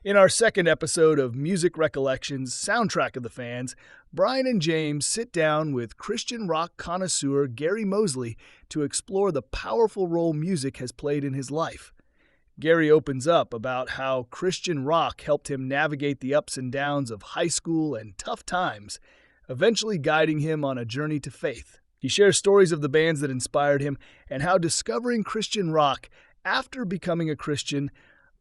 In our second episode of Music Recollections, Soundtrack of the Fans, Brian and James sit down with Christian rock connoisseur Gary Moseley to explore the powerful role music has played in his life. Gary opens up about how Christian rock helped him navigate the ups and downs of high school and tough times, eventually guiding him on a journey to faith. He shares stories of the bands that inspired him and how discovering Christian rock after becoming a Christian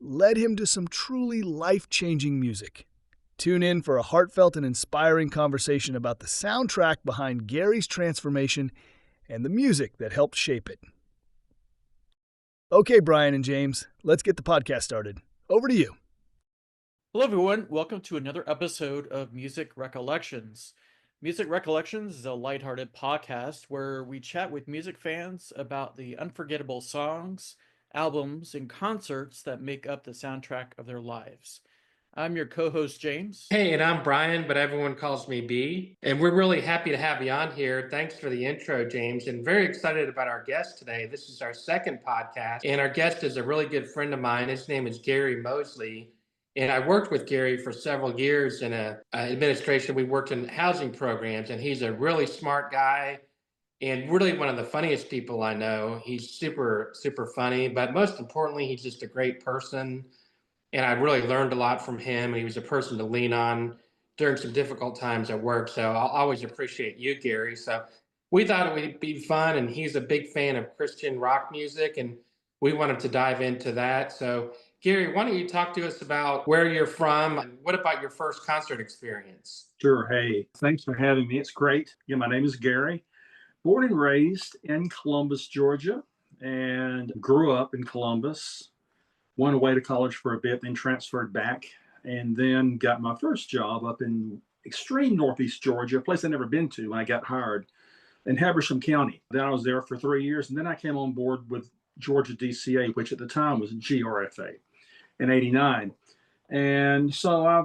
led him to some truly life-changing music. Tune in for a heartfelt and inspiring conversation about the soundtrack behind Gary's transformation and the music that helped shape it. Okay, Brian and James, let's get the podcast started. Over to you. Hello, everyone. Welcome to another episode of Music Recollections. Music Recollections is a lighthearted podcast where we chat with music fans about the unforgettable songs, albums, and concerts that make up the soundtrack of their lives. I'm your co-host, James. Hey, and I'm Brian, but everyone calls me B. And we're really happy to have you on here. Thanks for the intro, James, and very excited about our guest today. This is our second podcast, and our guest is a really good friend of mine. His name is Gary Moseley, and I worked with Gary for several years in administration. We worked in housing programs, and he's a really smart guy and really one of the funniest people I know. He's super, super funny, but most importantly, he's just a great person. And I really learned a lot from him. And he was a person to lean on during some difficult times at work. So I'll always appreciate you, Gary. So we thought it would be fun. And he's a big fan of Christian rock music. And we wanted to dive into that. So, Gary, why don't you talk to us about where you're from? And what about your first concert experience? Sure. Hey, thanks for having me. It's great. Yeah, my name is Gary. Born and raised in Columbus, Georgia, and grew up in Columbus. Went away to college for a bit, then transferred back, and then got my first job up in extreme Northeast Georgia, a place I'd never been to when I got hired, in Habersham County. Then I was there for 3 years, and then I came on board with Georgia DCA, which at the time was GRFA, in '89. And so I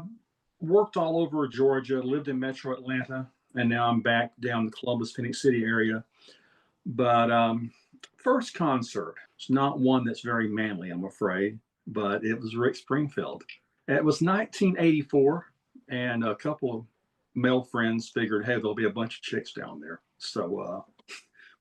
worked all over Georgia, lived in Metro Atlanta, and now I'm back down the Columbus, Phoenix City area. But first concert, it's not one that's very manly, I'm afraid, but it was Rick Springfield. It was 1984, and a couple of male friends figured, hey, there'll be a bunch of chicks down there. So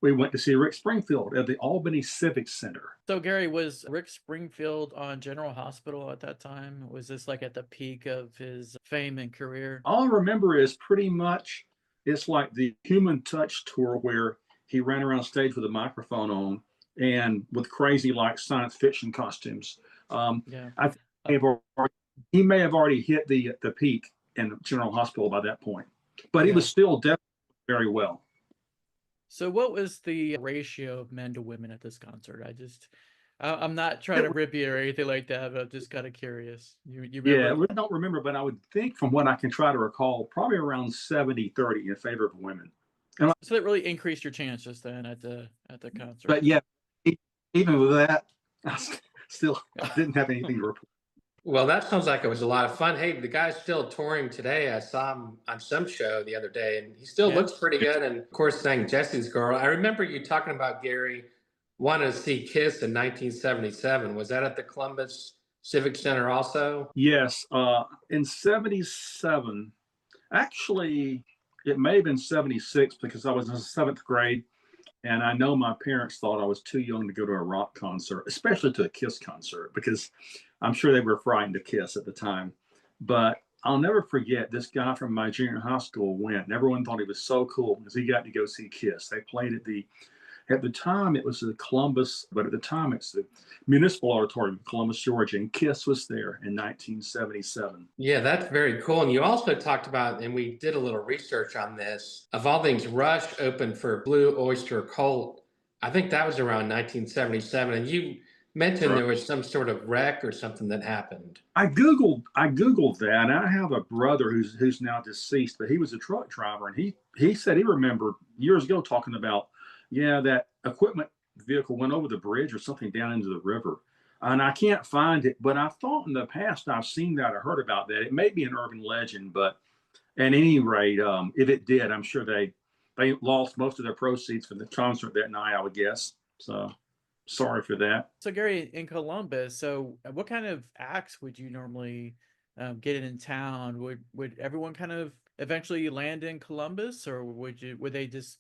we went to see Rick Springfield at the Albany Civic Center. So, Gary, was Rick Springfield on General Hospital at that time? Was this like at the peak of his fame and career? All I remember is pretty much it's like the Human Touch tour where he ran around stage with a microphone on and with crazy like science fiction costumes. Yeah. I think he may have already hit the peak in General Hospital by that point, but he was still definitely very well. So what was the ratio of men to women at this concert? I'm not trying to rip you or anything like that, but I'm just kind of curious. You remember? I don't remember, but I would think from what I can try to recall, probably around 70-30 in favor of women. So that really increased your chances then at the concert. But yeah, even with that, I still didn't have anything to report. Well, that sounds like it was a lot of fun. Hey, the guy's still touring today. I saw him on some show the other day, and he still looks pretty good. And of course, sang Jesse's Girl. I remember you talking about Gary wanted to see Kiss in 1977. Was that at the Columbus Civic Center also? Yes, in '77. Actually, it may have been '76 because I was in the 7th grade, and I know my parents thought I was too young to go to a rock concert, especially to a Kiss concert, because I'm sure they were frightened of Kiss at the time. But I'll never forget this guy from my junior high school went, and everyone thought he was so cool because he got to go see Kiss. They played at the time it was the Columbus, but at the time it's the Municipal Auditorium, Columbus, Georgia, and Kiss was there in 1977. Yeah, that's very cool. And you also talked about, and we did a little research on this, of all things, Rush opened for Blue Oyster Cult. I think that was around 1977. And you mentioned there was some sort of wreck or something that happened. I googled that, and I have a brother who's now deceased, but he was a truck driver, and he said he remembered years ago talking about, that equipment vehicle went over the bridge or something down into the river. And I can't find it, but I thought in the past I've seen that or heard about that. It may be an urban legend, but at any rate, if it did, I'm sure they lost most of their proceeds from the concert that night, I would guess. So sorry for that. So Gary, in Columbus, so what kind of acts would you normally get in town? Would everyone kind of eventually land in Columbus, or would they just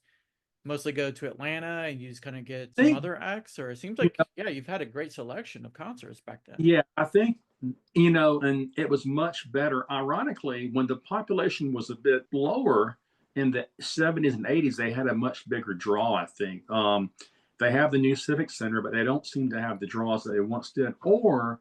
mostly go to Atlanta and you just kind of get I some think, other acts? Or it seems you like, know, yeah, you've had a great selection of concerts back then. yeah, I think, and it was much better. Ironically, when the population was a bit lower in the 70s and 80s, they had a much bigger draw, I think. They have the new Civic Center, but they don't seem to have the draws that they once did, or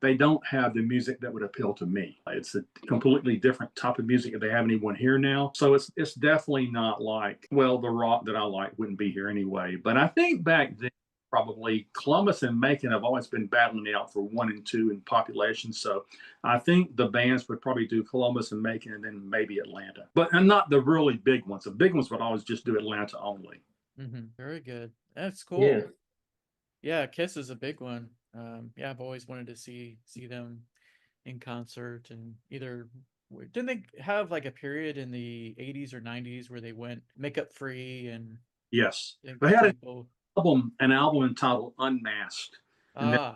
they don't have the music that would appeal to me. It's a completely different type of music if they have anyone here now. So it's definitely not like, well, the rock that I like wouldn't be here anyway. But I think back then, probably Columbus and Macon have always been battling it out for 1 and 2 in population. So I think the bands would probably do Columbus and Macon and then maybe Atlanta. But and not the really big ones. The big ones would always just do Atlanta only. Very good. That's Yeah. cool. Yeah, Kiss is a big one. Yeah, I've always wanted to see them in concert, and either didn't they have like a period in the 80s or 90s where they went makeup free and Yes. and They had people an album entitled Unmasked. And ah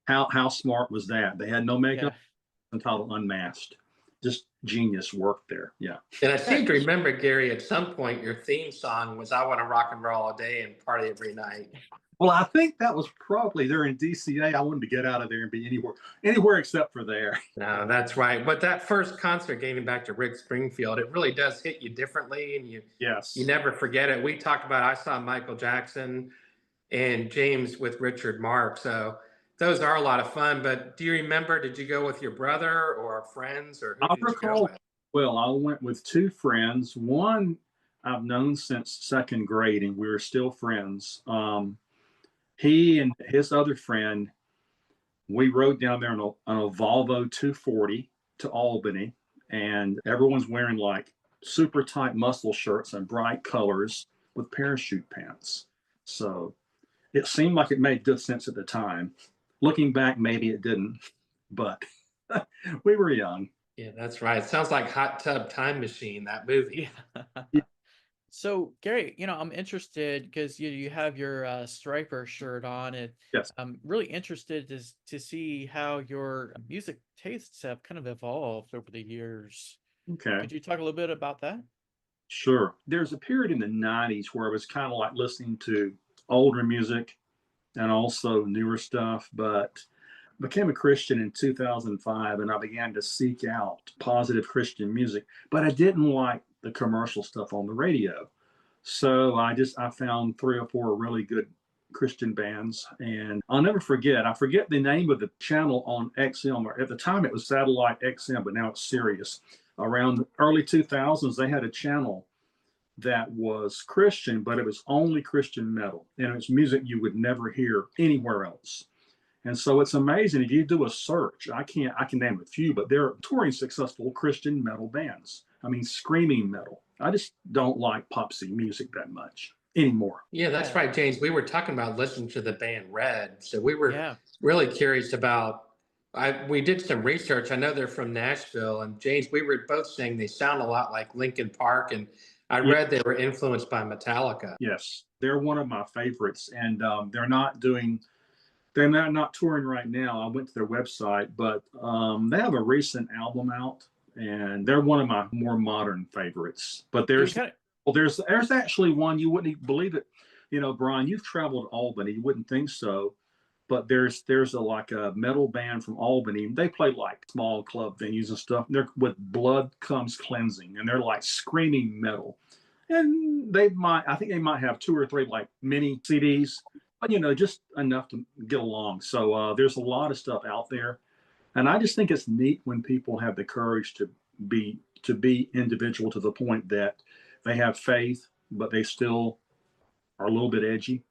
how smart was that? They had no makeup, yeah. entitled Unmasked. Just genius work there. Yeah. And I Yeah, seem to remember, Gary, at some point your theme song was "I Want to Rock and Roll All Day and Party Every Night." Well, I think that was probably there in DCA. I wanted to get out of there and be anywhere except for there. No, that's right. But that first concert, getting back to Rick Springfield, it really does hit you differently, and you Yes. never forget it. We talked about I saw Michael Jackson and James with Richard Mark, so those are a lot of fun. But do you remember? Did you go with your brother or friends, or who I did you go recall with? well, I went with two friends. One I've known since second grade, and we were still friends. He and his other friend, we rode down there on a Volvo 240 to Albany, and everyone's wearing like super tight muscle shirts and bright colors with parachute pants. So it seemed like it made good sense at the time. Looking back, maybe it didn't, but we were young. Yeah, that's right. Sounds like Hot Tub Time Machine, that movie. yeah. Yeah. So Gary, I'm interested because you have your Striper shirt on, and Yes. I'm really interested to see how your music tastes have kind of evolved over the years. Okay. Could you talk a little bit about that? Sure. There's a period in the 90s where I was kind of like listening to older music and also newer stuff, but became a Christian in 2005 and I began to seek out positive Christian music, but I didn't like the commercial stuff on the radio. So I found 3 or 4 really good Christian bands, and I'll never forget. I forget the name of the channel on XM. Or at the time, it was satellite XM, but now it's Sirius. Around the early 2000s, they had a channel that was Christian, but it was only Christian metal, and it's music you would never hear anywhere else. And so it's amazing if you do a search. I can name a few, but they're touring successful Christian metal bands. I mean, screaming metal. I just don't like popsy music that much anymore. Yeah, that's Yeah, right, James. We were talking about listening to the band Red, so we were yeah. really curious about. We did some research. I know they're from Nashville, and James, we were both saying they sound a lot like Linkin Park, and I Yeah, read they were influenced by Metallica. yes, they're one of my favorites, and they're not touring right now. I went to their website, but they have a recent album out, and they're one of my more modern favorites. But You there's kind of well, there's actually one you wouldn't even believe it. Brian, you've traveled to Albany. You wouldn't think so, but there's like a metal band from Albany. They play like small club venues and stuff. They're with Blood Comes Cleansing, and they're like screaming metal. And I think they might have 2 or 3 like mini CDs, but just enough to get along. So there's a lot of stuff out there, and I just think it's neat when people have the courage to be individual to the point that they have faith, but they still are a little bit edgy.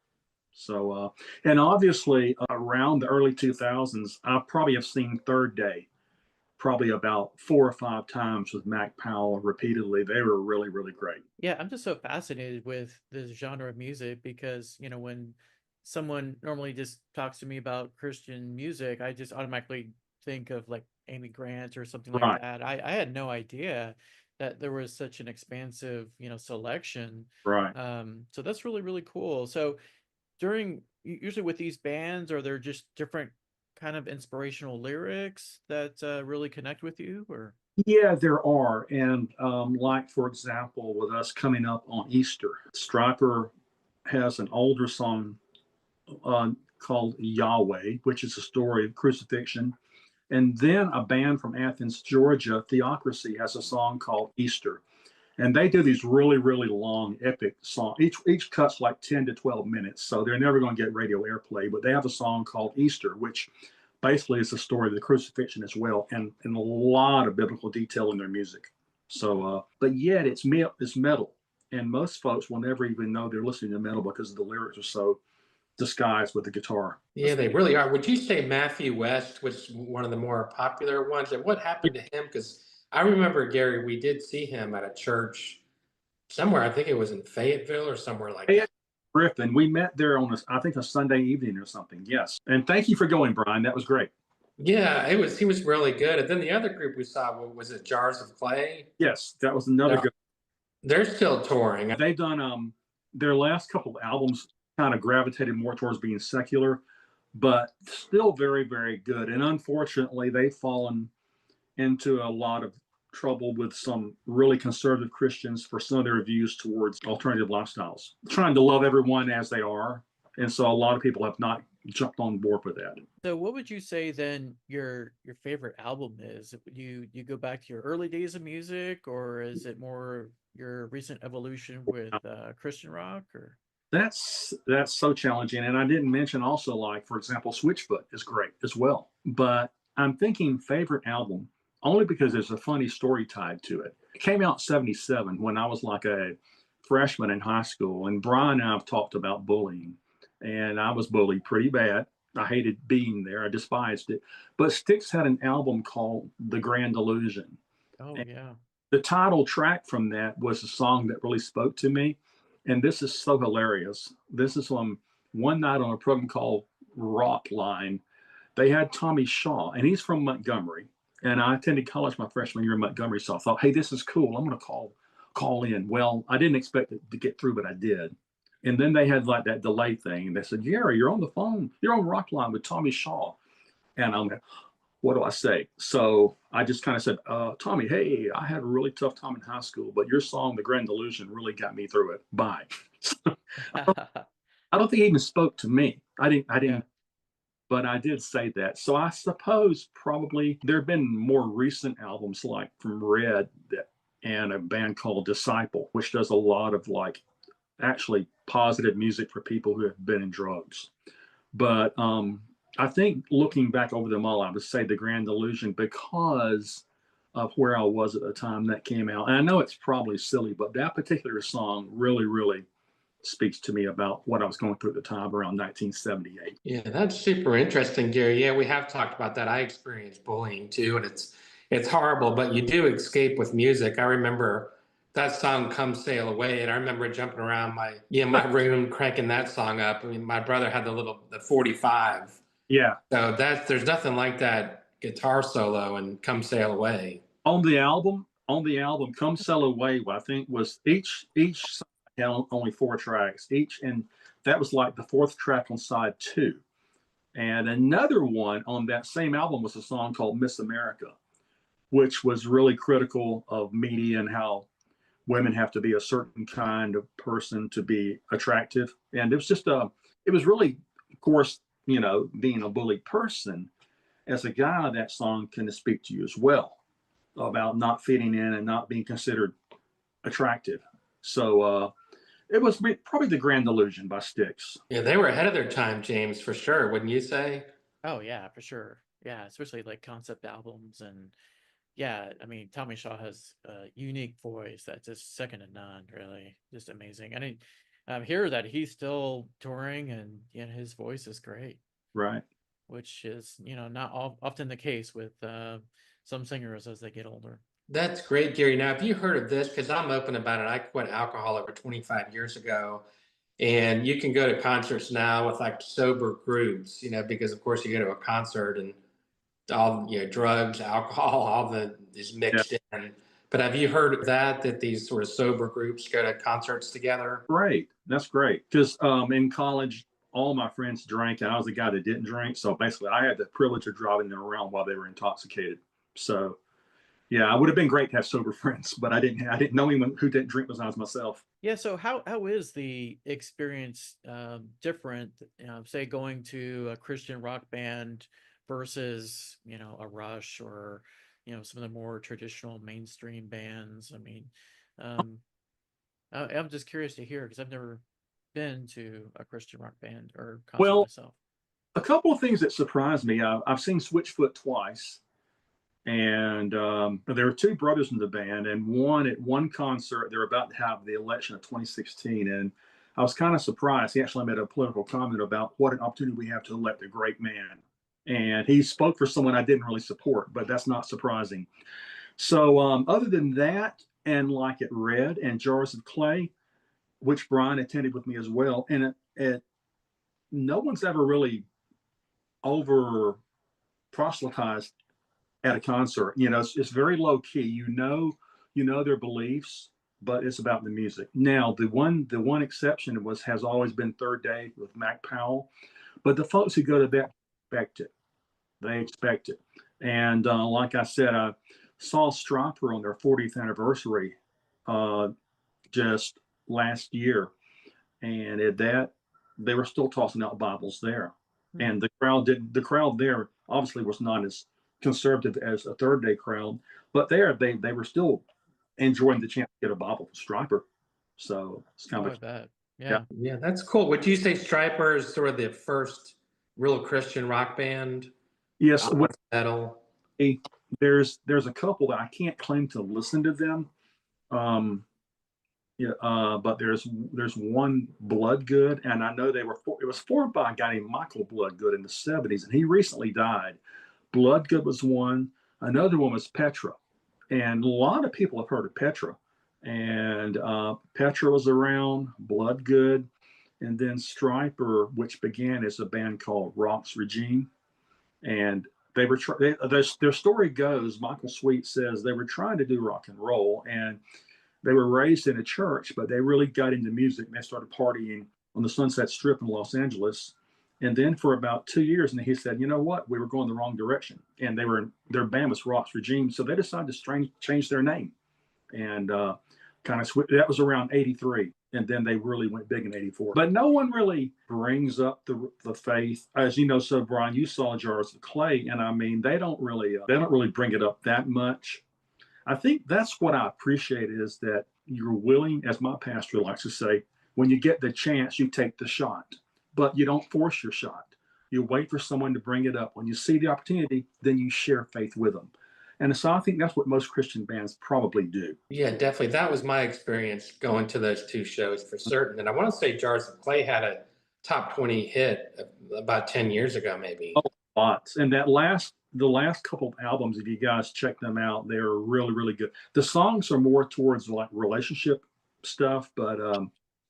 So, and obviously around the early 2000s, I probably have seen Third Day probably about 4 or 5 times with Mac Powell repeatedly. They were really, really great. yeah, I'm just so fascinated with this genre of music because, when someone normally just talks to me about Christian music, I just automatically think of like Amy Grant or something like Right, that. I had no idea that there was such an expansive, selection. right. So that's really, really cool. So during usually with these bands, are there just different kind of inspirational lyrics that really connect with you, or? Yeah, there are. And like, for example, with us coming up on Easter, Striper has an older song called Yahweh, which is a story of crucifixion. And then a band from Athens, Georgia, Theocracy, has a song called Easter. And they do these really, really long, epic songs. Each cut's like 10 to 12 minutes, so they're never going to get radio airplay. But they have a song called Easter, which basically is the story of the crucifixion as well, and a lot of biblical detail in their music. So, but yet it's metal, and most folks will never even know they're listening to metal because the lyrics are so disguised with the guitar. Yeah, they really are. Would you say Matthew West was one of the more popular ones? And what happened to him? Because I remember, Gary, we did see him at a church somewhere. I think it was in Fayetteville or somewhere like that. Griffin, we met there on I think a Sunday evening or something. Yes, and thank you for going, Brian. That was great. Yeah, he was really good. And then the other group we saw, was it Jars of Clay? Yes, that was another good. They're still touring. They've done their last couple of albums kind of gravitated more towards being secular, but still very, very good. And unfortunately, they've fallen into a lot of trouble with some really conservative Christians for some of their views towards alternative lifestyles, trying to love everyone as they are. And so a lot of people have not jumped on board with that. So what would you say then your favorite album is? You go back to your early days of music, or is it more your recent evolution with Christian rock? Or that's so challenging. And I didn't mention also, like, for example, Switchfoot is great as well. But I'm thinking favorite album only because there's a funny story tied to it. It came out in 77 when I was like a freshman in high school. And Brian and I have talked about bullying. And I was bullied pretty bad. I hated being there. I despised it. But Styx had an album called The Grand Illusion. oh And yeah. the title track from that was a song that really spoke to me. And this is so hilarious. This is from one night on a program called Rock Line. They had Tommy Shaw, and he's from Montgomery. And I attended college my freshman year in Montgomery, so I thought, hey, this is cool. I'm going to call in. Well, I didn't expect it to get through, but I did. And then they had like that delay thing, and they said, Gary, you're on the phone. You're on Rock Line with Tommy Shaw. And I'm like, what do I say? So I just kind of said, Tommy, hey, I had a really tough time in high school, but your song, The Grand Illusion, really got me through it. Bye. I don't think he even spoke to me. I didn't, Yeah. but I did say that. So I suppose probably there have been more recent albums like from Red and a band called Disciple, which does a lot of like actually positive music for people who have been in drugs. But I think looking back over them all, I would say The Grand Illusion because of where I was at the time that came out. And I know it's probably silly, but that particular song really, really speaks to me about what I was going through at the time around 1978. Yeah, that's super interesting, Gary. Yeah, we have talked about that. I experienced bullying too, and it's horrible, but you do escape with music. I remember that song "Come Sail Away," and I remember jumping around my room cranking that song up. I mean, my brother had the 45. Yeah. So there's nothing like that guitar solo and "Come Sail Away." On the album, Come Sail Away, I think was each song had only 4 tracks each, and that was like the 4th track on side 2. And another one on that same album was a song called Miss America, which was really critical of media and how women have to be a certain kind of person to be attractive. And it was just it was really, of course, you know, being a bullied person, as a guy, that song can speak to you as well about not fitting in and not being considered attractive. So it was probably The Grand Illusion by Styx. Yeah, they were ahead of their time, James, for sure, wouldn't you say? Oh yeah, for sure. Yeah, especially like concept albums. And yeah, I mean, Tommy Shaw has a unique voice that's just second to none, really. Just amazing. And I hear that he's still touring, and his voice is great. Right. Which is, not often the case with some singers as they get older. That's great, Gary. Now, have you heard of this? Because I'm open about it. I quit alcohol over 25 years ago. And you can go to concerts now with like sober groups, because of course you go to a concert and all, drugs, alcohol, is mixed in. But have you heard of that these sort of sober groups go to concerts together? Great. That's great. Because in college, all my friends drank, and I was the guy that didn't drink. So basically, I had the privilege of driving them around while they were intoxicated. So yeah, it would have been great to have sober friends, but I didn't know anyone who didn't drink besides myself. Yeah, so how is the experience different, say going to a Christian rock band versus, a Rush or, some of the more traditional mainstream bands? I mean, um, I'm just curious to hear because I've never been to a Christian rock band or concert Well, myself. a couple of things that surprised me. I've seen Switchfoot twice, and there were two brothers in the band, and one at one concert they're about to have the election of 2016, and I was kind of surprised. He actually made a political comment about what an opportunity we have to elect a great man, and he spoke for someone I didn't really support, but that's not surprising. So other than that, and like at Red and Jars of Clay, which Brian attended with me as well, and no one's ever really over proselytized at a concert. It's very low key. You know their beliefs, but it's about the music. Now, the one exception has always been Third Day with Mac Powell, but the folks who go to that expect it. They expect it. And like I said, I saw Striper on their 40th anniversary just last year, and at that they were still tossing out Bibles there, and the crowd there obviously was not as conservative as a Third Day crowd, but they were still enjoying the chance to get a Bible from Striper. So it's kind Oh, of I bet. yeah. Yeah. Yeah, that's cool. Would you say Striper is sort of the first real Christian rock band? Yes, well, Metal. there's a couple that I can't claim to listen to them. Um, Yeah, but there's one Bloodgood, and I know it was formed by a guy named Michael Bloodgood in the 70s, and he recently died. Bloodgood was one. Another one was Petra, and a lot of people have heard of Petra. And Petra was around, Bloodgood, and then Striper, which began as a band called Rock's Regime. And their story goes, Michael Sweet says they were trying to do rock and roll, and they were raised in a church, but they really got into music, and they started partying on the Sunset Strip in Los Angeles. And then for about 2 years, and he said, you know what, we were going the wrong direction. And their band was Rock's Regime, so they decided to change their name, and kind of switch. That was around '83, and then they really went big in '84. But no one really brings up the faith, as you know. So Brian, you saw Jars of Clay, and I mean they don't really bring it up that much. I think that's what I appreciate is that you're willing, as my pastor likes to say, when you get the chance, you take the shot, but you don't force your shot. You wait for someone to bring it up. When you see the opportunity, then you share faith with them. And so I think that's what most Christian bands probably do. Yeah, definitely. That was my experience going to those two shows for certain. And I want to say Jars of Clay had a top 20 hit about 10 years ago, maybe. Oh, lots. And the last couple of albums, if you guys check them out, they're really, really good. The songs are more towards like relationship stuff, but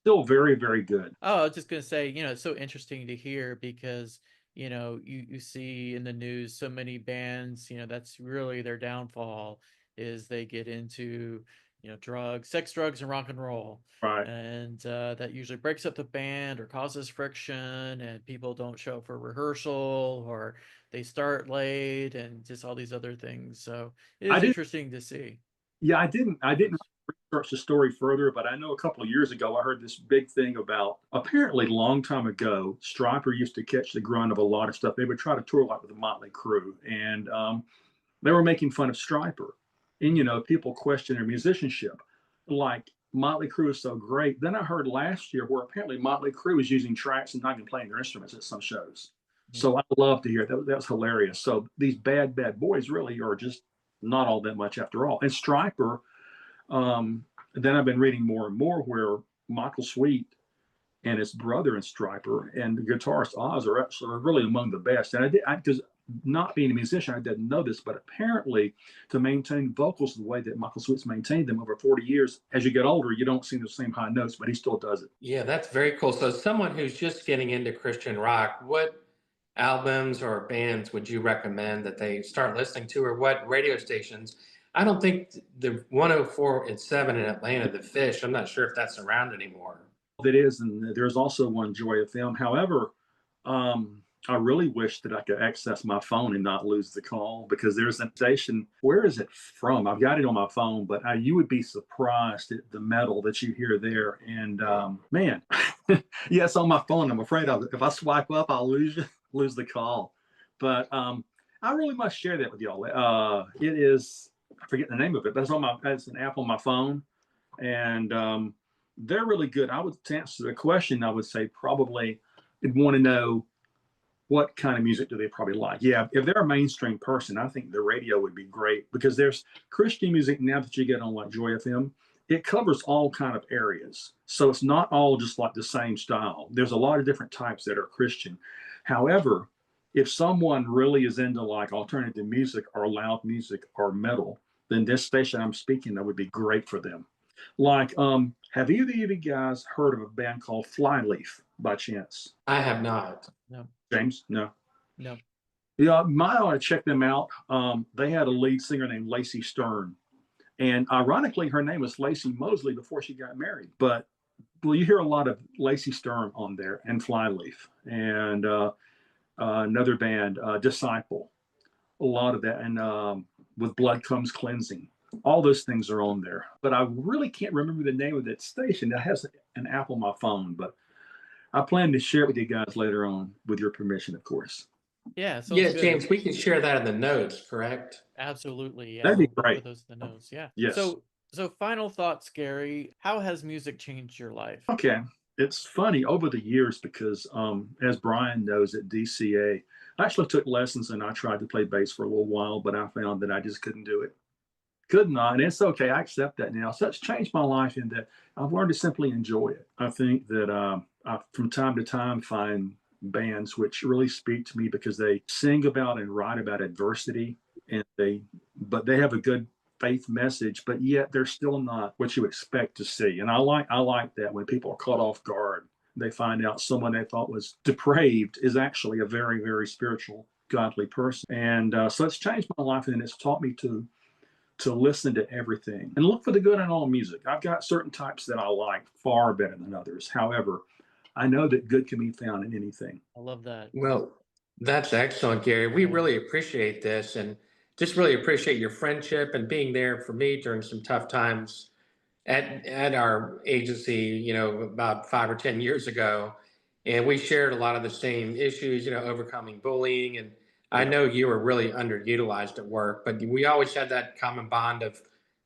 still very, very good. Oh, I was just gonna say, it's so interesting to hear because, you see in the news so many bands, that's really their downfall is they get into, drugs, sex, drugs, and rock and roll. Right. And that usually breaks up the band or causes friction, and people don't show up for rehearsal or they start late and just all these other things. So it is interesting to see. Yeah, I didn't research the story further, but I know a couple of years ago I heard this big thing about apparently a long time ago, Striper used to catch the grunt of a lot of stuff. They would try to tour like with the Motley Crue, and they were making fun of Striper. And people question their musicianship. Like Motley Crue is so great. Then I heard last year where apparently Motley Crue is using tracks and not even playing their instruments at some shows. So I love to hear it. That was hilarious. So these bad boys really are just not all that much after all. And Striper, then I've been reading more and more where Michael Sweet and his brother in Striper and the guitarist Oz are really among the best. And because not being a musician, I didn't know this, but apparently to maintain vocals the way that Michael Sweet's maintained them over 40 years, as you get older, you don't sing the same high notes, but he still does it. Yeah, that's very cool. So someone who's just getting into Christian rock, what albums or bands would you recommend that they start listening to, or what radio stations? I don't think the 104.7 in Atlanta, The Fish, I'm not sure if that's around anymore. That is, and there's also one Joy FM. However, I really wish that I could access my phone and not lose the call, because there's a station. Where is it from? I've got it on my phone, but you would be surprised at the metal that you hear there. And man, yeah, it's on my phone. I'm afraid if I swipe up, I'll lose the call. But I really must share that with y'all. It is, I forget the name of it, but it's an app on my phone, and they're really good. To answer the question, I would say probably you'd want to know what kind of music do they probably like. Yeah, if they're a mainstream person, I think the radio would be great, because there's Christian music now that you get on like Joy FM. It covers all kind of areas. So it's not all just like the same style. There's a lot of different types that are Christian. However, if someone really is into like alternative music or loud music or metal, then this station I'm speaking of would be great for them. Like, have either of you guys heard of a band called Flyleaf by chance? I have not. No. James? No. No. Yeah, might want to check them out. They had a lead singer named Lacey Stern, and ironically, her name was Lacey Moseley before she got married. But well, you hear a lot of Lacey Stern on there, and Flyleaf, and another band, Disciple, a lot of that, and With Blood Comes Cleansing. All those things are on there, but I really can't remember the name of that station. That has an app on my phone, but I plan to share it with you guys later on, with your permission, of course. Yeah. Yeah, Good. James, we can share that in the notes, correct? Absolutely. Yeah. That'd be We'll great. put those in the notes. Yeah. Yes. So final thoughts, Gary. How has music changed your life? Okay. It's funny over the years, because as Brian knows, at DCA, I actually took lessons and I tried to play bass for a little while, but I found that I just couldn't do it. Could not. And it's okay. I accept that now. So it's changed my life in that I've learned to simply enjoy it. I think that I, from time to time, find bands which really speak to me because they sing about and write about adversity, and but they have a good faith message, but yet they're still not what you expect to see. And I like that when people are caught off guard, they find out someone they thought was depraved is actually a very, very spiritual, godly person. And so it's changed my life, and it's taught me to listen to everything and look for the good in all music. I've got certain types that I like far better than others. However, I know that good can be found in anything. I love that. Well, that's excellent, Gary. We really appreciate this, and just really appreciate your friendship and being there for me during some tough times at our agency, about 5 or 10 years ago. And we shared a lot of the same issues, overcoming bullying. And I know you were really underutilized at work, but we always had that common bond of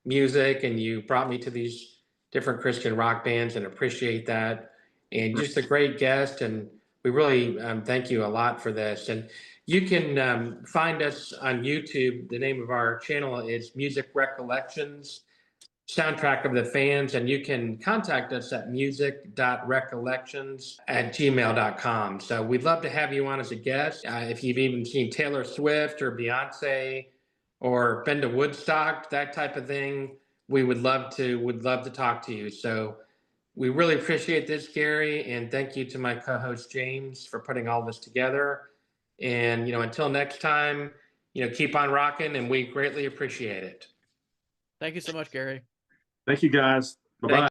music, and you brought me to these different Christian rock bands, and appreciate that. And just a great guest, and we really thank you a lot for this. And you can find us on YouTube. The name of our channel is Music Recollections, Soundtrack of the Fans, and you can contact us at music.recollections@gmail.com. So we'd love to have you on as a guest. If you've even seen Taylor Swift or Beyonce or been to Woodstock, that type of thing, we would love to talk to you. So we really appreciate this, Gary, and thank you to my co-host James for putting all this together. And until next time, keep on rocking, and we greatly appreciate it. Thank you so much, Gary. Thank you, guys. Bye-bye. Thank